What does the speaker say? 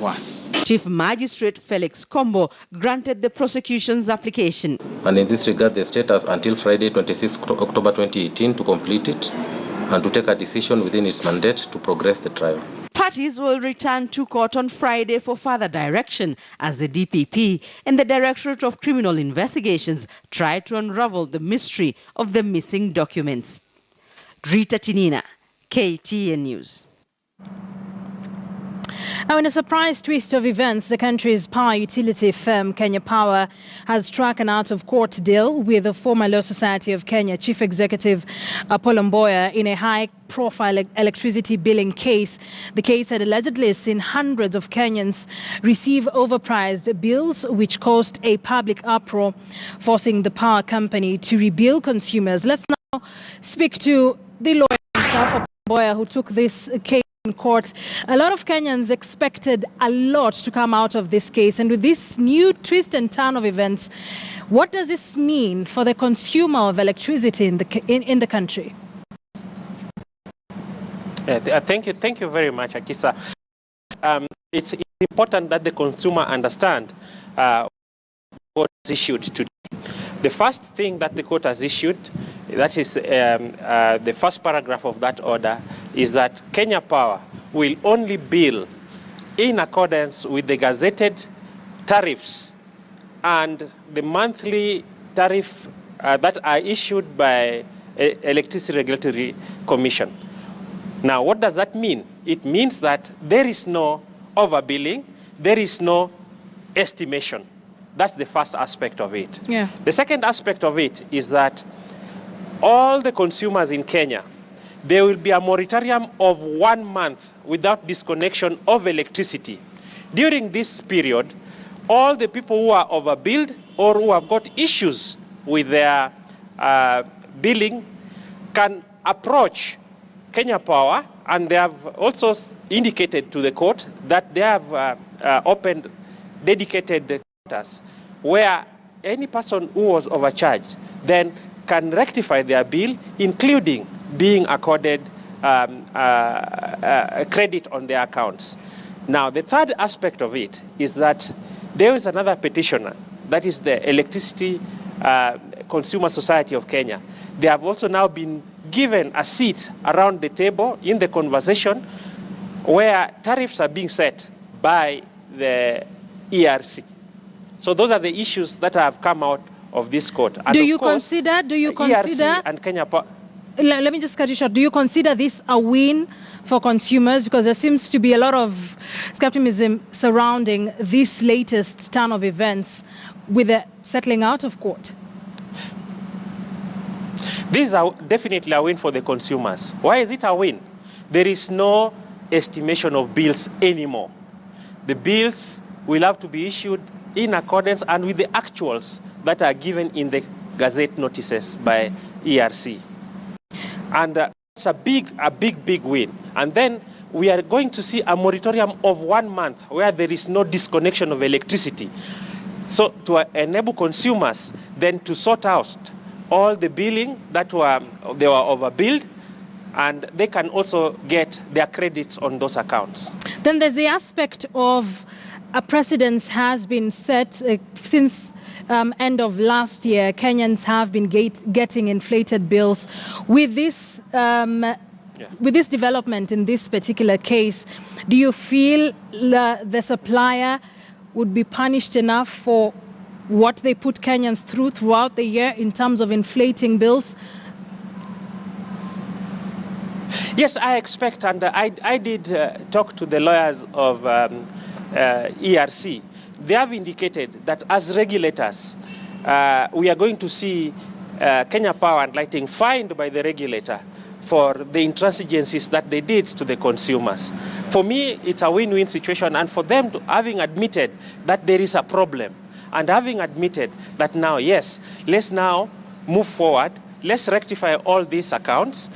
worse. Chief Magistrate Felix Kombo granted the prosecution's application. And in this regard, the state has until Friday, 26 October 2018 to complete it and to take a decision within its mandate to progress the trial. Parties will return to court on Friday for further direction as the DPP and the Directorate of Criminal Investigations try to unravel the mystery of the missing documents. Rita Tinina, KTN News. Now, in a surprise twist of events, the country's power utility firm, Kenya Power, has struck an out-of-court deal with the former Law Society of Kenya Chief Executive Apollo Mboya in a high-profile electricity billing case. The case had allegedly seen hundreds of Kenyans receive overpriced bills, which caused a public uproar, forcing the power company to rebill consumers. Let's now speak to the lawyer himself, Apollo Mboya, who took this case in court. A lot of Kenyans expected a lot to come out of this case, and with this new twist and turn of events, what does this mean for the consumer of electricity in the country? Thank you very much, Akisa. It's important that the consumer understand what was issued today. The first thing that the court has issued, that is the first paragraph of that order, is that Kenya Power will only bill in accordance with the gazetted tariffs and the monthly tariff that are issued by Electricity Regulatory Commission. Now, what does that mean? It means that there is no overbilling, there is no estimation. That's the first aspect of it. Yeah. The second aspect of it is that all the consumers in Kenya, there will be a moratorium of 1 month without disconnection of electricity. During this period, all the people who are overbilled or who have got issues with their billing can approach Kenya Power, and they have also indicated to the court that they have opened dedicated quotas where any person who was overcharged then can rectify their bill, including being accorded credit on their accounts. Now, the third aspect of it is that there is another petitioner, that is the Electricity Consumer Society of Kenya. They have also now been given a seat around the table in the conversation where tariffs are being set by the ERC. So those are the issues that have come out of this court. And do you consider ERC and Kenya Power? Let me just cut you short. Do you consider this a win for consumers? Because there seems to be a lot of skepticism surrounding this latest turn of events with the settling out of court. This is definitely a win for the consumers. Why is it a win? There is no estimation of bills anymore. The bills will have to be issued in accordance and with the actuals that are given in the gazette notices by ERC. And it's a big win. And then we are going to see a moratorium of 1 month where there is no disconnection of electricity. So to enable consumers then to sort out all the billing that they were overbilled, and they can also get their credits on those accounts. Then there's the aspect of a precedent has been set since end of last year. Kenyans have been getting inflated bills. With this development in this particular case, do you feel the supplier would be punished enough for what they put Kenyans throughout the year in terms of inflating bills? Yes, I expect, and I did talk to the lawyers of ERC. They have indicated that as regulators, we are going to see Kenya Power and Lighting fined by the regulator for the intransigencies that they did to the consumers. For me, it's a win-win situation, and for them having admitted that there is a problem, and having admitted that now, yes, let's now move forward, let's rectify all these accounts.